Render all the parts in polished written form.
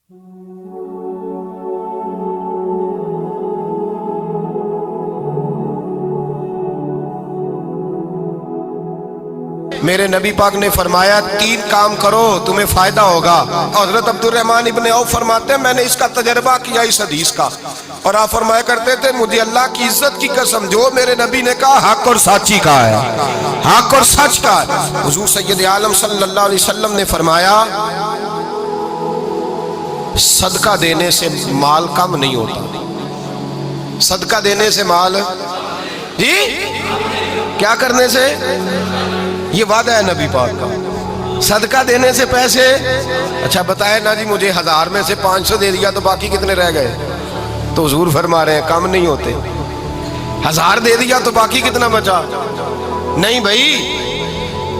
میرے نبی پاک نے فرمایا 3 کام کرو تمہیں فائدہ ہوگا۔ حضرت عبدالرحمن ابن عوف فرماتے ہیں میں نے اس کا تجربہ کیا اس حدیث کا، اور آپ فرمایا کرتے تھے مجھے اللہ کی عزت کی قسم جو میرے نبی نے کہا حق اور سچی کا ہے، حق اور سچ کا ہے۔ حضور سید عالم صلی اللہ علیہ وسلم نے فرمایا صدقہ دینے سے مال کم نہیں ہوتا، صدقہ دینے سے مال جی کیا کرنے سے، یہ وعدہ ہے نبی پاک کا، صدقہ دینے سے پیسے۔ اچھا بتائے نا جی مجھے 1000 میں سے 500 دے دیا تو باقی کتنے رہ گئے؟ تو حضور فرما رہے ہیں کم نہیں ہوتے۔ 1000 دے دیا تو باقی کتنا بچا؟ نہیں بھائی،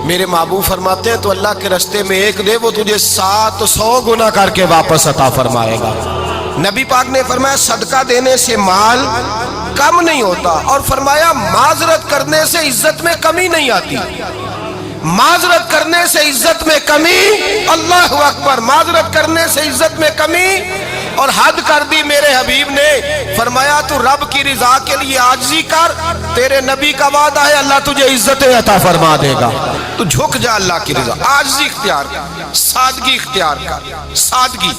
میرے محبوب فرماتے ہیں تو اللہ کے رستے میں ایک دے وہ تجھے 700 گنا کر کے واپس عطا فرمائے گا۔ نبی پاک نے فرمایا صدقہ دینے سے مال کم نہیں ہوتا، اور فرمایا معذرت کرنے سے عزت میں کمی نہیں آتی، معذرت کرنے سے عزت میں کمی، اللہ اکبر، معذرت کرنے سے عزت میں کمی، اور حد کر دی میرے حبیب نے، فرمایا تو رب کی رضا کے لیے عاجزی کر، تیرے نبی کا وعدہ ہے اللہ تجھے عزت عطا فرما دے گا۔ تو جھک جا اللہ کی رضا، عاجزی اختیار کر، سادگی اختیار کر، سادگی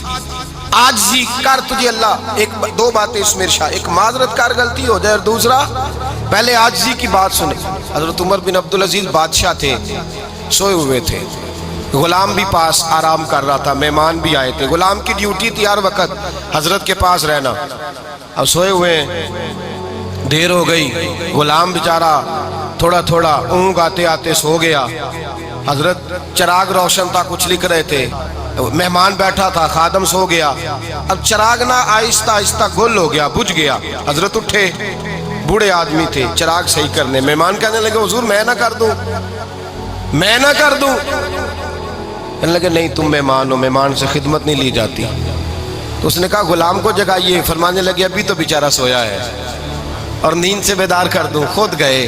عاجزی کر، تجھے اللہ دو باتیں اس میں ارشاد، ایک معذرت کر غلطی ہو جائے، اور دوسرا پہلے عاجزی کی بات سنے۔ حضرت عمر بن عبدالعزیز بادشاہ تھے، سوئے ہوئے تھے، غلام بھی پاس آرام کر رہا تھا، مہمان بھی آئے تھے، غلام کی ڈیوٹی تھی ہر وقت حضرت کے پاس رہنا، اب سوئے ہوئے دیر ہو گئی، غلام بیچارہ تھوڑا تھوڑا اونگ آتے آتے سو گیا، حضرت چراغ روشن تھا کچھ لکھ رہے تھے، مہمان بیٹھا تھا، خادم سو گیا، اب چراغ نہ آہستہ آہستہ گل ہو گیا، بجھ گیا، حضرت اٹھے، بوڑھے آدمی تھے، چراغ صحیح کرنے، مہمان کہنے لگے حضور میں نہ کر دوں، میں نہ کر دوں، کہنے لگے نہیں تم مہمان ہو، مہمان سے خدمت نہیں لی جاتی۔ تو اس نے کہا غلام کو جگائیے، فرمانے لگے ابھی تو بیچارہ سویا ہے اور نیند سے بیدار کر دوں، خود گئے،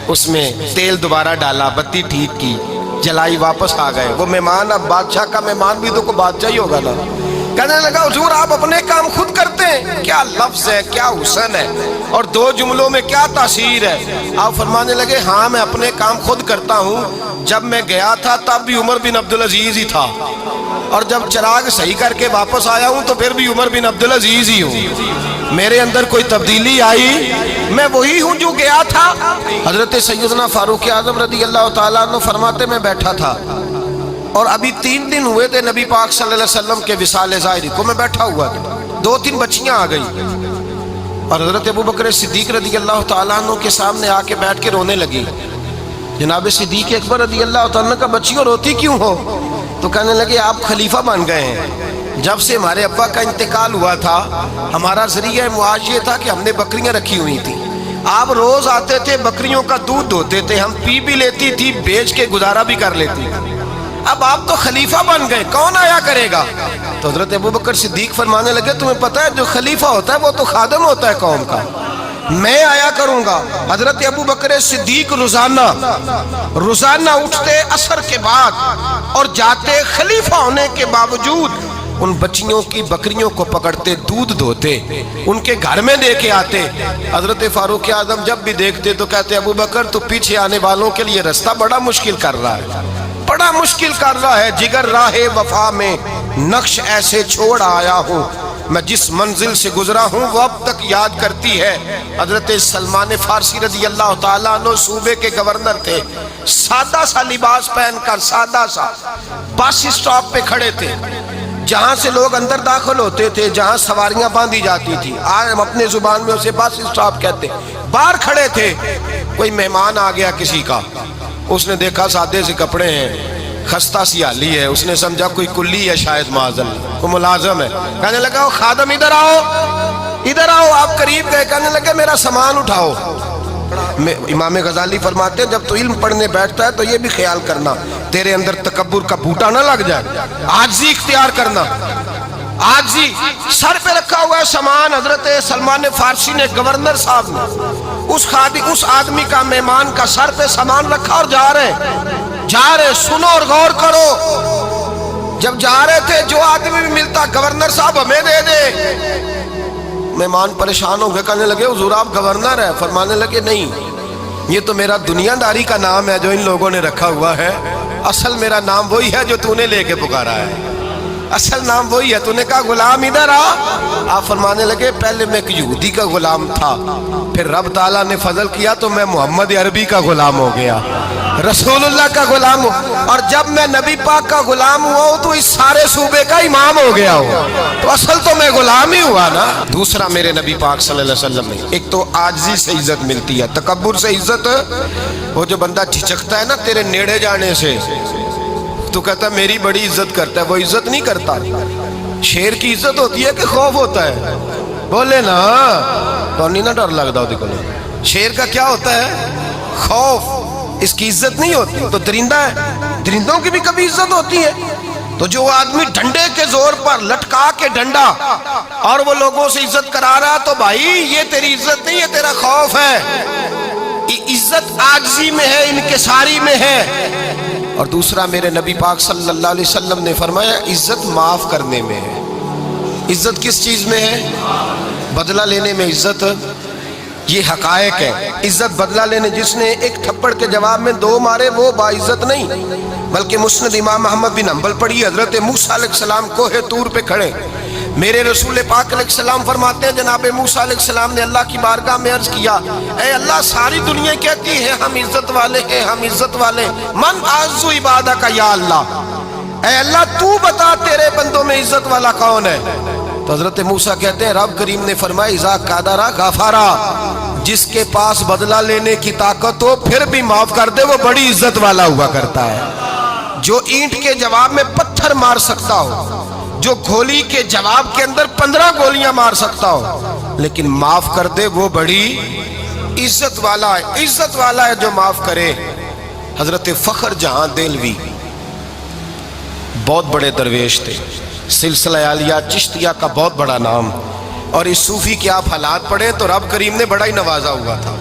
اس میں تیل دوبارہ ڈالا، بتی ٹھیک کی، جلائی، واپس آ گئے، وہ مہمان اب بادشاہ کا مہمان بھی تو کوئی بادشاہ ہی ہوگا نا، کہنے لگا حضور آپ اپنے کام خود کرتے ہیں، کیا لفظ ہے، کیا حسن ہے، اور 2 جملوں میں کیا تاثیر ہے۔ آپ فرمانے لگے ہاں میں اپنے کام خود کرتا ہوں، جب میں گیا تھا تب بھی عمر بن عبدالعزیز ہی تھا، اور جب چراغ صحیح کر کے واپس آیا ہوں تو پھر بھی عمر بن عبدالعزیز ہی ہوں، میرے اندر کوئی تبدیلی آئی، میں وہی ہوں جو گیا تھا۔ حضرت سیدنا فاروق اعظم رضی اللہ تعالیٰ عنہ فرماتے میں بیٹھا تھا، اور ابھی 3 دن ہوئے تھے نبی پاک صلی اللہ علیہ وسلم کے وصال ظاہری کو، میں بیٹھا ہوا تھا، 2-3 بچیاں آ گئی، اور حضرت ابوبکر صدیق رضی اللہ تعالیٰ عنہ کے سامنے آ کے بیٹھ کے رونے لگی۔ جناب صدیق اکبر رضی اللہ تعالیٰ عنہ کا بچیوں روتی کیوں ہو؟ تو کہنے لگے آپ خلیفہ بن گئے ہیں، جب سے ہمارے ابا کا انتقال ہوا تھا ہمارا ذریعہ معاش یہ تھا کہ ہم نے بکریاں رکھی ہوئی تھی، آپ روز آتے تھے بکریوں کا دودھ دھوتے تھے، ہم پی بھی لیتی تھی، بیچ کے گزارا بھی کر لیتی، اب آپ تو خلیفہ بن گئے، کون آیا کرے گا؟ تو حضرت ابوبکر صدیق فرمانے لگے تمہیں پتہ ہے جو خلیفہ ہوتا ہے وہ تو خادم ہوتا ہے قوم کا، میں آیا کروں گا۔ حضرت ابوبکر صدیق روزانہ اٹھتے عصر کے بعد اور جاتے، خلیفہ ہونے کے باوجود ان بچیوں کی بکریوں کو پکڑتے، دودھ دھوتے، ان کے گھر میں دے کے آتے۔ حضرت فاروق اعظم جب بھی دیکھتے تو کہتے ابوبکر تو پیچھے آنے والوں کے لیے رستہ بڑا مشکل کر رہا ہے، بڑا مشکل کر رہا ہے، جگر راہ وفا میں نقش ایسے چھوڑ آیا ہوں، میں جس منزل سے گزرا ہوں وہ اب تک یاد کرتی ہے۔ حضرت سلمان فارسی رضی اللہ تعالیٰ عنہ صوبے کے گورنر تھے، سادہ سا لباس پہن کر، سادہ سا، بس اسٹاپ پہ کھڑے تھے، جہاں سے لوگ اندر داخل ہوتے تھے، جہاں سواریاں باندھی جاتی تھی، آج ہم اپنے زبان میں اسے بس اسٹاپ کہتے، باہر کھڑے تھے، کوئی مہمان آ گیا کسی کا، اس نے دیکھا سادے سے کپڑے ہیں، خستہ سی حالی ہے، اس نے سمجھا کوئی کلی ہے شاید، معاذ اللہ کوئی ملازم ہے، کہنے لگا وہ خادم ادھر آؤ، ادھر آؤ، آپ قریب گئے، کہنے لگے میرا سامان اٹھاؤ۔ امام غزالی فرماتے ہیں جب تو علم پڑھنے بیٹھتا ہے تو یہ بھی خیال کرنا تیرے اندر تکبر کا بوٹا نہ لگ جائے، عاجزی اختیار کرنا، عاجزی۔ سر پہ رکھا ہوا ہے سامان، حضرت سلمان فارسی نے، گورنر صاحب نے، اس آدمی کا، مہمان کا سر پہ سامان رکھا اور جا رہے، سنو اور غور کرو، جب جا رہے تھے جو آدمی بھی ملتا گورنر صاحب ہمیں دے دے. مہمان پریشان ہو گئے, کہنے لگے حضور آپ گورنر ہیں؟ فرمانے لگے نہیں, یہ تو میرا دنیا داری کا نام ہے جو ان لوگوں نے رکھا ہوا ہے, اصل میرا نام وہی ہے جو تو نے لے کے پکارا ہے, اصل نام وہی ہے. تو نے کہا غلام ادھر آ. آپ فرمانے لگے پہلے میں ایک یہودی کا غلام تھا, پھر رب تعالیٰ نے فضل کیا تو میں محمد عربی کا غلام ہو گیا, رسول اللہ کا غلام ہوں, اور جب میں نبی پاک کا غلام ہوا ہوں تو اس سارے صوبے کا امام ہو گیا ہوں, تو اصل تو میں غلام ہی ہوا نا. دوسرا میرے نبی پاک صلی اللہ علیہ وسلم نے, ایک تو عاجزی سے عزت ملتی ہے, تکبر سے عزت, وہ جو بندہ جھجکتا ہے نا تیرے نیڑے جانے سے, تو کہتا ہے میری بڑی عزت کرتا ہے, وہ عزت نہیں کرتا. شیر کی عزت ہوتی ہے کہ خوف ہوتا ہے؟ بولے نا, تو نہیں نا ڈر لگتا ہوتی کو. شیر کا کیا ہوتا ہے؟ خوف, اس کی عزت نہیں ہوتی. تو درندہ ہے, درندوں کی بھی کبھی عزت ہوتی ہے. تو جو آدمی ڈنڈے کے زور پر لٹکا کے ڈنڈا اور وہ لوگوں سے عزت کرا رہا, تو بھائی یہ تیری عزت نہیں ہے, تیرا خوف ہے. عزت عاجزی میں ہے, انکساری میں ہے. اور دوسرا میرے نبی پاک صلی اللہ علیہ وسلم نے فرمایا عزت معاف کرنے میں ہے. عزت کس چیز میں ہے؟ بدلہ لینے میں عزت. یہ حقائق ہے. عزت بدلہ لینے, جس نے ایک تھپڑ کے جواب میں 2 مارے وہ باعزت نہیں, بلکہ مسند امام احمد بن حنبل پڑھی, حضرت موسیٰ علیہ السلام کوہ طور پہ کھڑے, میرے رسول پاک علیہ السلام فرماتے ہیں جناب موسیٰ علیہ السلام نے اللہ کی بارگاہ میں عرض کیا, اے اللہ ساری دنیا کہتی ہے ہم عزت والے ہیں, ہم عزت والے, من اعز عبادک یا اللہ, اے اللہ تو بتا تیرے بندوں میں عزت والا کون ہے؟ تو حضرت موسیٰ کہتے ہیں رب کریم نے فرمایا اذا قدر غفرا, جس کے پاس بدلہ لینے کی طاقت ہو پھر بھی معاف کر دے وہ بڑی عزت والا ہوا کرتا ہے. جو اینٹ کے جواب میں پتھر مار سکتا ہو, جو گولی کے جواب کے اندر 15 گولیاں مار سکتا ہو, لیکن معاف کر دے وہ بڑی عزت والا ہے. عزت والا ہے جو معاف کرے. حضرت فخر جہاں دہلوی بہت بڑے درویش تھے, سلسلہ عالیہ چشتیہ کا بہت بڑا نام, اور اس صوفی کے آپ حالات پڑھیں تو رب کریم نے بڑا ہی نوازا ہوا تھا.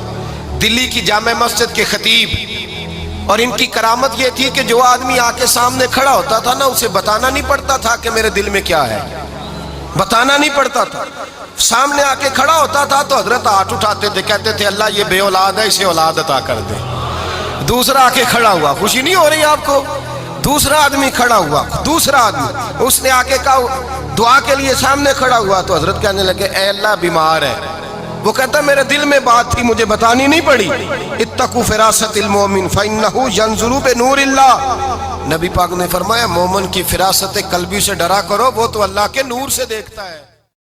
دلی کی جامع مسجد کے خطیب, اور ان کی کرامت یہ تھی کہ جو آدمی آ کے سامنے کھڑا ہوتا تھا نا اسے بتانا نہیں پڑتا تھا کہ میرے دل میں کیا ہے, بتانا نہیں پڑتا تھا. سامنے آ کے کھڑا ہوتا تھا تو حضرت ہاتھ اٹھاتے تھے, کہتے تھے اللہ یہ بے اولاد ہے اسے اولاد عطا کر دے. دوسرا آ کے کھڑا ہوا, خوشی نہیں ہو رہی آپ کو؟ دوسرا آدمی کھڑا ہوا, دوسرا آدمی اس نے آ کے کہا دعا کے لیے سامنے کھڑا ہوا, تو حضرت کہنے لگے اے اللہ بیمار ہے. وہ کہتا میرے دل میں بات تھی مجھے بتانی نہیں پڑی. اتقوا فراست المومن فإنہ ینظر بنور اللہ, نبی پاک نے فرمایا مومن کی فراست قلبی سے ڈرا کرو, وہ تو اللہ کے نور سے دیکھتا ہے.